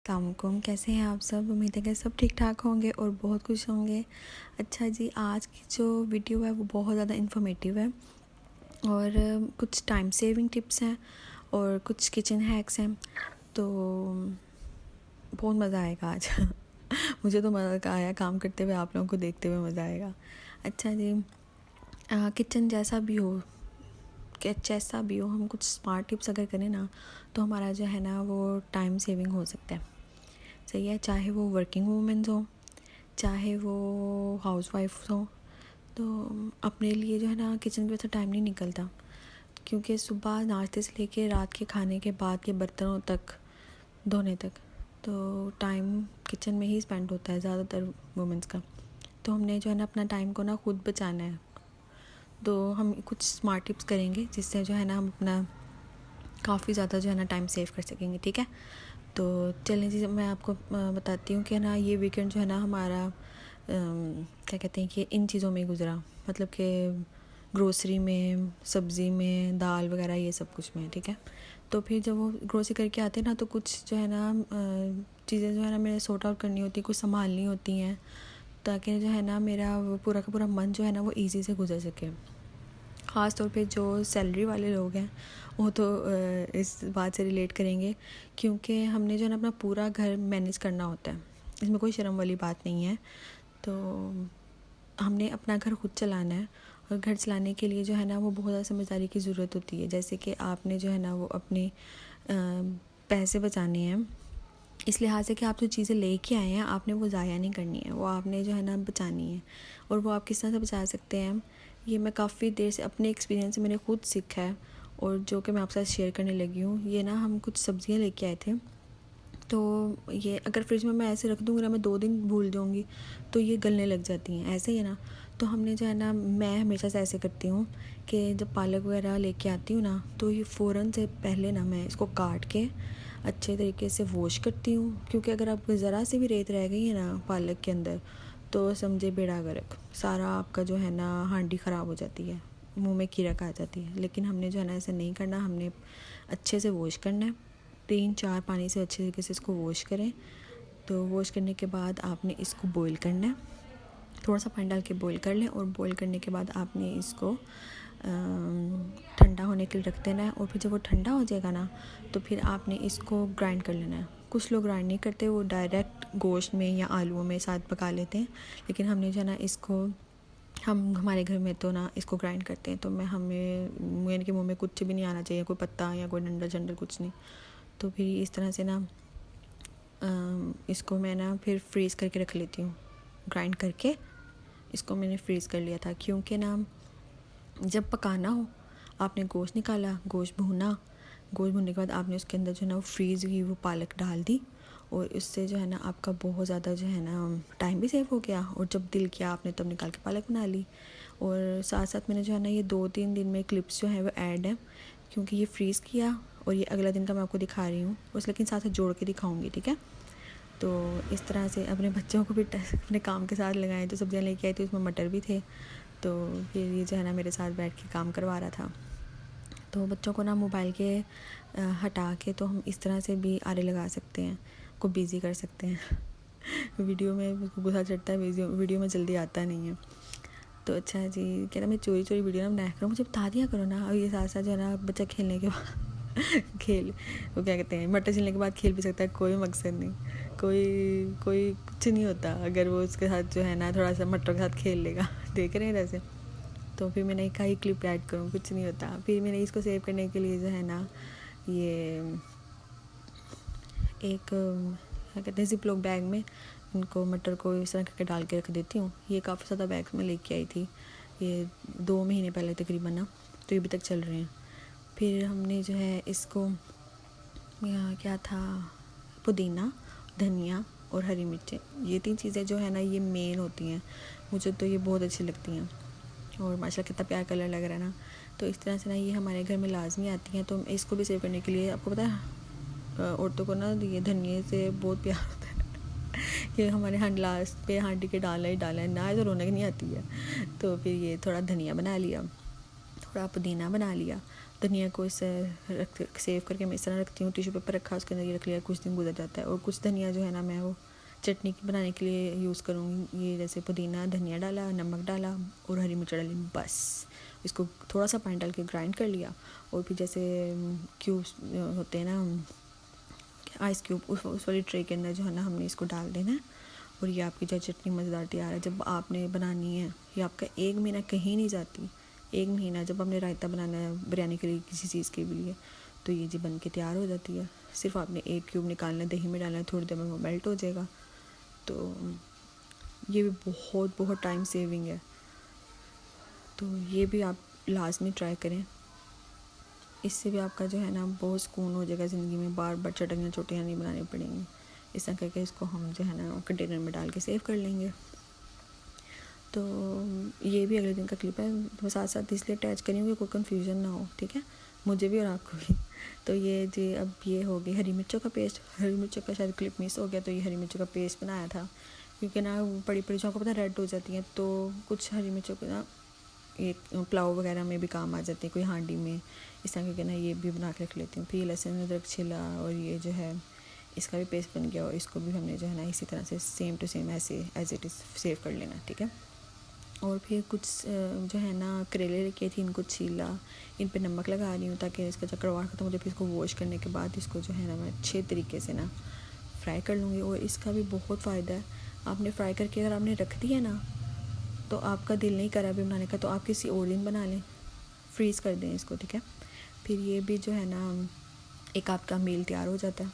अस्सलामुअलैकुम, कैसे हैं आप सब। उम्मीद है कि सब ठीक ठाक होंगे और बहुत खुश होंगे। अच्छा जी, आज की जो वीडियो है वो बहुत ज़्यादा इन्फॉर्मेटिव है और कुछ टाइम सेविंग टिप्स हैं और कुछ किचन हैक्स हैं, तो बहुत मज़ा आएगा आज। मुझे तो मज़ा आया काम करते हुए, आप लोगों को देखते हुए मज़ा आएगा। अच्छा जी, किचन जैसा भी हो, हम कुछ स्मार्ट टिप्स अगर करें ना तो हमारा जो है ना वो टाइम सेविंग हो सकता है। सही है, चाहे वो वर्किंग वूमेंस हो, चाहे वो हाउस वाइफ हो, तो अपने लिए जो है ना किचन में तो टाइम नहीं निकलता, क्योंकि सुबह नाश्ते से लेके रात के खाने के बाद के बर्तनों तक धोने तक तो टाइम किचन में ही स्पेंड होता है ज़्यादातर वुमेंस का। तो हमने जो है ना अपना टाइम को ना खुद बचाना है, तो हम कुछ स्मार्ट टिप्स करेंगे जिससे जो है ना हम अपना काफ़ी ज़्यादा जो है ना टाइम सेव कर सकेंगे। ठीक है, तो चलें जी, मैं आपको बताती हूँ कि ना ये वीकेंड जो है ना हमारा क्या कहते हैं कि इन चीज़ों में गुज़रा, मतलब कि ग्रोसरी में, सब्ज़ी में, दाल वगैरह ये सब कुछ में। ठीक है, तो फिर जब वो ग्रोसरी करके आते हैं ना तो कुछ जो है ना चीज़ें जो है ना मेरे सॉर्ट आउट करनी होती, कुछ संभालनी होती हैं, ताकि जो है ना मेरा वो पूरा का पूरा मन जो है ना वो ईज़ी से गुजर सके। ख़ास तौर पे जो सैलरी वाले लोग हैं वो तो इस बात से रिलेट करेंगे, क्योंकि हमने जो है ना अपना पूरा घर मैनेज करना होता है, इसमें कोई शर्म वाली बात नहीं है। तो हमने अपना घर खुद चलाना है और घर चलाने के लिए जो है ना वो बहुत ज़्यादा समझदारी की ज़रूरत होती है। जैसे कि आपने जो है ना वो अपने पैसे बचाने हैं, इस लिहाज से कि आप जो चीज़ें लेके आए हैं आपने वो ज़ाया नहीं करनी है, वो आपने जो है ना बचानी है। और वो आप किस तरह से बचा सकते हैं, ये मैं काफ़ी देर से अपने एक्सपीरियंस से मैंने खुद सीखा है और जो कि मैं आपके साथ शेयर करने लगी हूँ। ये ना हम कुछ सब्ज़ियाँ लेके आए थे, तो ये अगर फ्रिज में मैं ऐसे रख दूँगी ना, मैं 2 दिन भूल जाऊँगी तो ये गलने लग जाती हैं, ऐसे ही है ना। तो हमने जो है ना, मैं हमेशा से ऐसे करती हूँ कि जब पालक वगैरह लेके आती हूँ ना तो ये फ़ौरन से पहले ना मैं इसको काट के अच्छे तरीके से वॉश करती हूँ, क्योंकि अगर आपको ज़रा सी भी रेत रह गई है ना पालक के अंदर तो समझे बेड़ा गर्क, सारा आपका जो है ना हांडी ख़राब हो जाती है, मुंह में कीड़क आ जाती है। लेकिन हमने जो है ना ऐसा नहीं करना, हमने अच्छे से वॉश करना है, 3-4 पानी से अच्छे तरीके से इसको वॉश करें। तो वॉश करने के बाद आपने इसको बॉईल करना है, थोड़ा सा पानी डाल के बॉईल कर लें और बॉईल करने के बाद आपने इसको ठंडा होने के लिए रख देना है। और फिर जब वो ठंडा हो जाएगा ना तो फिर आपने इसको ग्राइंड कर लेना है। कुछ लोग ग्राइंड नहीं करते, वो डायरेक्ट गोश्त में या आलूओं में साथ पका लेते हैं, लेकिन हमने जो है ना इसको, हम हमारे घर में तो ना इसको ग्राइंड करते हैं, तो मेरे के मुँह में कुछ भी नहीं आना चाहिए, कोई पत्ता या कोई डंडा झंडा कुछ नहीं। तो फिर इस तरह से ना इसको मैं ना फिर फ्रीज़ करके रख लेती हूँ। ग्राइंड करके इसको मैंने फ्रीज़ कर लिया था, क्योंकि ना जब पकाना हो आपने गोश्त निकाला, गोश्त भूनने के बाद आपने उसके अंदर जो है ना वो फ्रीज़ हुई वो पालक डाल दी, और इससे जो है ना आपका बहुत ज़्यादा जो है ना टाइम भी सेव हो गया, और जब दिल किया आपने तब निकाल के पालक बना ली। और साथ साथ मैंने जो है ना ये 2-3 दिन में क्लिप्स जो है वो ऐड है, क्योंकि ये फ्रीज़ किया और ये अगला दिन का मैं आपको दिखा रही हूँ उस, लेकिन साथ साथ जोड़ के दिखाऊँगी। ठीक है, तो इस तरह से अपने बच्चों को भी अपने काम के साथ लगाएं। तो सब्जियाँ लेके आई थी, उसमें मटर भी थे, तो फिर ये जो है ना मेरे साथ बैठ के काम करवा रहा था। तो बच्चों को ना मोबाइल के हटा के तो हम इस तरह से भी आरे लगा सकते हैं, को बिज़ी कर सकते हैं। वीडियो में उसको गुस्सा चढ़ता है, वीडियो में जल्दी आता नहीं है। तो अच्छा जी, कह रहा मैं चोरी चोरी वीडियो ना बनाया करो, मुझे बता दिया करो ना। और ये साथ साथ जो है ना बच्चा खेलने के बाद खेल, वो क्या कहते हैं, मटर छिलने के बाद खेल भी सकता है, कोई मकसद नहीं, कोई कुछ नहीं होता अगर वो उसके साथ जो है ना थोड़ा सा मटर के साथ खेल लेगा। देख रहे हैं जैसे। तो फिर मैंने कहा ही क्लिप ऐड करूँ, कुछ नहीं होता। फिर मैंने इसको सेव करने के लिए जो है ना ये एक क्या कहते हैं जिप लॉक बैग में इनको मटर को इस तरह करके डाल के रख देती हूँ। ये काफ़ी ज़्यादा बैग्स में लेके आई थी, ये 2 महीने पहले तकरीबन ना, तो ये अभी तक चल रहे हैं। फिर हमने जो है इसको क्या था, पुदीना, धनिया और हरी मिर्चें, ये 3 चीज़ें जो है ना ये मेन होती हैं, मुझे तो ये बहुत अच्छी लगती हैं। और माशाल्लाह कितना प्यारा कलर लग रहा है ना। तो इस तरह से ना ये हमारे घर में लाजमी आती हैं। तो इसको भी सेव करने के लिए, आपको पता है औरतों को ना ये धनिए से बहुत प्यार होता है कि हमारे लास्ट पे हांडी के डाला ही डाला है ना, तो रौनक नहीं आती है। तो फिर ये थोड़ा धनिया बना लिया, थोड़ा पुदीना बना लिया, धनिया को इसे सेव करके मैं इस तरह रखती हूँ, टिश्यू पेपर रखा उसके अंदर ये रख लिया, कुछ दिन गुजर जाता है। और कुछ धनिया जो है ना मैं वो चटनी बनाने के लिए यूज़ करूँगी। ये जैसे पुदीना धनिया डाला, नमक डाला और हरी मिर्च डाली, बस इसको थोड़ा सा पानी डाल के ग्राइंड कर लिया। और फिर जैसे क्यूब्स होते हैं ना आइस क्यूब, उस वाली ट्रे के अंदर जो है ना हमने इसको डाल देना है। और ये आपकी जो चटनी मज़ेदार तैयार है। जब आपने बनानी है ये आपका 1 महीना कहीं नहीं जाती। 1 महीना जब हमने रायता बनाना है बिरयानी के लिए, किसी चीज़ के लिए, तो ये जी बन के तैयार हो जाती है। सिर्फ आपने 1 क्यूब निकालना है, दही में डालना है, थोड़ी देर में वो मेल्ट हो जाएगा। तो ये भी बहुत बहुत टाइम सेविंग है। तो ये भी आप लाजमी ट्राई करें। इससे भी आपका जो है ना बहुत सुकून हो जाएगा ज़िंदगी में, बार बार चटनियाँ चोटियाँ नहीं बनानी पड़ेंगी। इस तरह करके इसको हम जो है ना कंटेनर में डाल के सेव कर लेंगे। तो ये भी अगले दिन का क्लिप है, तो साथ साथ इसलिए अटैच करी हूँ कि कोई कन्फ्यूज़न ना हो, ठीक है, मुझे भी और आपको भी। तो ये जी अब ये हो गई हरी मिर्चों का पेस्ट। हरी मिर्चों का शायद क्लिप मिस हो गया, तो ये हरी मिर्चों का पेस्ट बनाया था, क्योंकि ना बड़ी बड़ी जो आपको पता रेड हो जाती हैं, तो कुछ हरी मिर्चों को ना एक पुलाव वगैरह में भी काम आ जाते हैं, कोई हांडी में, इस तरह करके ना ये भी बना के रख लेती हूँ। फिर लहसुन अदरक छिला और ये जो है इसका भी पेस्ट बन गया, और इसको भी हमने जो है ना इसी तरह से सेम टू सेम ऐसे एज इट इज़ सेव कर लेना, ठीक है। और फिर कुछ जो है ना करेले रखे थे, इनको छीला, इन पे नमक लगा रही हूँ ताकि इसका जो कड़वाहट खत्म हो जाए। फिर इसको वॉश करने के बाद इसको जो है ना मैं अच्छे तरीके से ना फ्राई कर लूँगी। और इसका भी बहुत फ़ायदा है, आपने फ्राई करके अगर आपने रख दिया ना तो आपका दिल नहीं करा अभी बनाने का, तो आप किसी और दिन बना लें, फ्रीज़ कर दें इसको, ठीक है। फिर ये भी जो है ना एक आपका मील तैयार हो जाता है।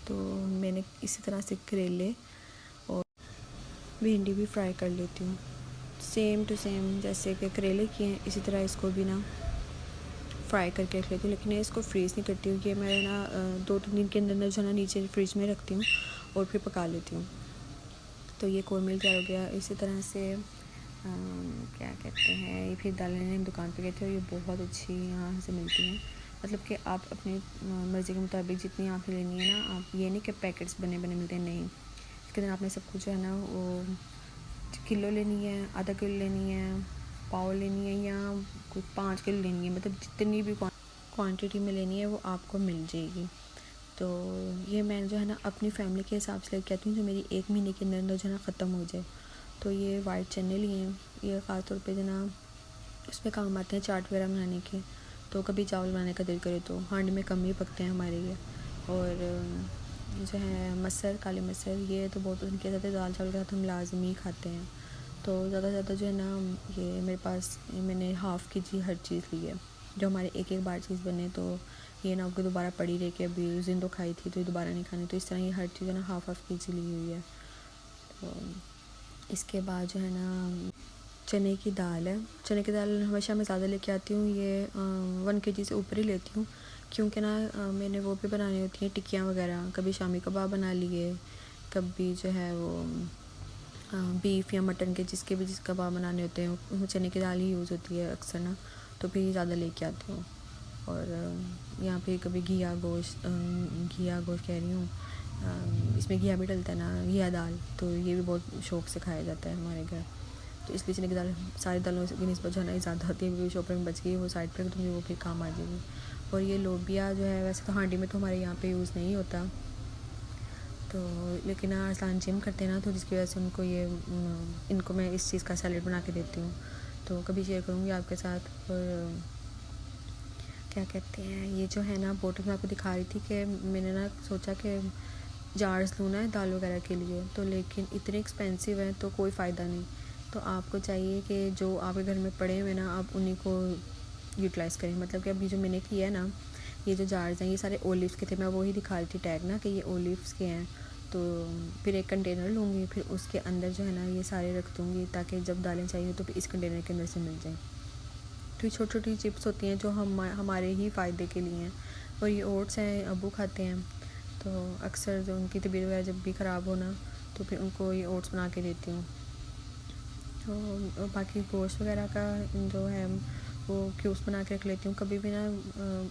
तो मैंने इसी तरह से करेले और भिंडी भी फ्राई कर लेती हूँ, सेम टू सेम जैसे कि करेले किए हैं इसी तरह इसको भी ना फ्राई करके रख लेती हूँ। लेकिन इसको फ्रीज़ नहीं करती हूँ, ये मैं ना 2-3 दिन के अंदर जो है ना नीचे फ्रिज में रखती हूँ और फिर पका लेती हूँ। तो ये कोई मील तैयार हो गया। इसी तरह से क्या कहते हैं, ये फिर दालें लेने दुकान पे गए थे और ये बहुत अच्छी यहाँ से मिलती हैं। मतलब कि आप अपनी मर्ज़ी के मुताबिक जितनी आपने लेनी है ना, आप ये नहीं कि पैकेट्स बने बने मिलते हैं, नहीं, इसके अंदर आपने सब कुछ जो है ना वो किलो लेनी है, आधा किलो लेनी है, पाव लेनी है, या कोई 5 किलो लेनी है, मतलब जितनी भी क्वांटिटी में लेनी है वो आपको मिल जाएगी। तो ये मैं जो है ना अपनी फैमिली के हिसाब से लेके आती हूँ, जो मेरी 1 महीने के अंदर जो है ना ख़त्म हो जाए। तो ये वाइट चने लिए हैं, ये ख़ास तौर पे जो ना उसमें काम आते हैं चाट वगैरह बनाने के। तो कभी चावल बनाने का दिल करे तो हांडी में कम ही पकते हैं हमारे लिए। और जो है मसर, काले मसर, ये तो बहुत पसंद किया जाता है, दाल चावल के साथ हम लाजमी खाते हैं। तो ज़्यादा से ज़्यादा जो है ना ये मेरे पास मैंने हाफ़ केजी हर चीज़ ली है, जो हमारे एक बार चीज़ बने, तो ये ना आपको दोबारा पड़ी रही कि अभी उस दिन तो खाई थी तो ये दोबारा नहीं खानी। तो इस तरह ये हर चीज़ है ना हाफ़ केजी ली हुई है। तो इसके बाद जो है ना चने की दाल है। चने की दाल हमेशा मैं ज़्यादा लेके आती हूँ, ये 1 केजी से ऊपर ही लेती हूँ, क्योंकि ना मैंने वो भी बनानी होती हैं टिक्कियाँ वगैरह, कभी शामी कबाब बना लिए, कभी जो है वो बीफ या मटन के जिसके भी जिस कबाब बनाने होते हैं उसमें चने की दाल ही यूज़ होती है अक्सर ना, तो फिर ज़्यादा लेके आती हूँ। और यहाँ पे कभी घिया गोश्त कह रही हूँ, इसमें घिया भी डलता है ना, घिया दाल, तो ये भी बहुत शौक़ से खाया जाता है हमारे घर। तो इसलिए चने की दाल सारी दालों की निस्बत जो है ना ज़्यादा होती है, शॉपर में बच गई वो साइड पर रख दूँगी, वो फिर काम आ जाएगी। और ये लोबिया जो है वैसे तो हांडी में तो हमारे यहाँ पे यूज़ नहीं होता, तो लेकिन अरसलान जिम करते हैं ना, तो जिसकी वजह से उनको ये इनको मैं इस चीज़ का सैलेड बना के देती हूँ, तो कभी शेयर करूँगी आपके साथ। और क्या कहते हैं, ये जो है ना बोटल मैं आपको दिखा रही थी कि मैंने ना सोचा कि जार्स लूँ ना दाल वगैरह के लिए, तो लेकिन इतने एक्सपेंसिव हैं तो कोई फ़ायदा नहीं। तो आपको चाहिए कि जो आपके घर में पड़े हुए ना आप उन्हीं को यूटिलाइज़ करें। मतलब कि अभी जो मैंने किया है ना, ये जो जार्स हैं ये सारे ओलिव्स के थे, मैं वही दिखा रही थी टैग ना कि ये ओलिव्स के हैं। तो फिर एक कंटेनर लूँगी, फिर उसके अंदर जो है ना ये सारे रख दूँगी, ताकि जब दालें चाहिए तो फिर इस कंटेनर के अंदर से मिल जाएँ। तो ये छोटी छोटी चिप्स होती हैं जो हमारे ही फ़ायदे के लिए हैं। और ये ओट्स हैं, अबू खाते हैं, तो अक्सर जो उनकी तबीयत वगैरह जब भी ख़राब हो ना, तो फिर उनको ये ओट्स बना के देती हूँ। तो बाकी गोश्त वगैरह का जो है वो क्यूब्स बना के रख लेती हूँ, कभी भी ना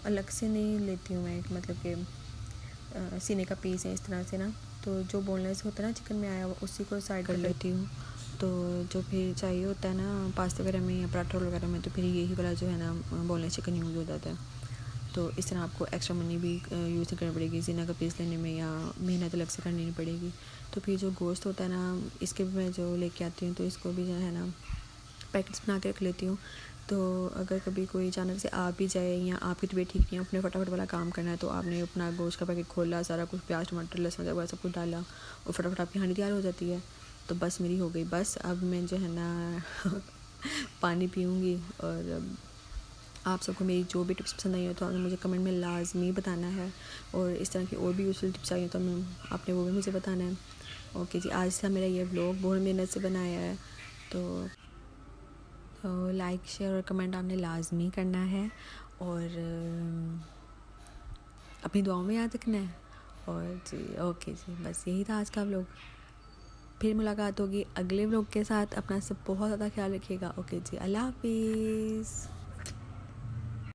अलग से नहीं लेती हूँ मैं, मतलब कि सीने का पीस है इस तरह से ना, तो जो बोनलेस होता है ना चिकन में आया हुआ उसी को साइड कर लेती हूँ। तो जो फिर चाहिए होता है ना पास्ता वगैरह में या पराठा वगैरह में, तो फिर यही वाला जो है ना बोनलेस चिकन यूज़ हो जाता है। तो इस तरह आपको एक्स्ट्रा मनी भी यूज़ करनी पड़ेगी ज़ीना का पीस लेने में, या मेहनत अलग से करनी नहीं पड़ेगी। तो फिर जो गोश्त होता है ना, इसके भी मैं जो लेके आती हूँ, तो इसको भी जो है ना पैकेट्स बना के रख लेती हूँ। तो अगर कभी कोई अचानक से आ भी जाए या आपकी तबीयत ठीक नहीं है, अपने फटाफट वाला काम करना है, तो आपने अपना गोश्त का पैकेट खोला, सारा कुछ प्याज टमाटर लहसुन वगैरह सब कुछ डाला और फटाफट आपकी हांडी तैयार हो जाती है। तो बस मेरी हो गई। बस अब मैं जो है ना पानी पीऊँगी। और आप सबको मेरी जो भी टिप्स पसंद आई हो तो आपने मुझे कमेंट में लाजमी बताना है, और इस तरह की और भी यूज़फुल टिप्स आई हो तो आपने वो भी मुझे बताना है। ओके जी, आज से मेरा ये व्लॉग बहुत मेहनत से बनाया है, तो लाइक शेयर और कमेंट आपने लाजमी करना है, और अपनी दुआओं में याद रखना है। और जी ओके जी, बस यही था आज का व्लॉग। फिर मुलाकात होगी अगले व्लॉग के साथ। अपना सब बहुत ज़्यादा ख्याल रखिएगा। ओके जी, अल्लाह हाफिज़।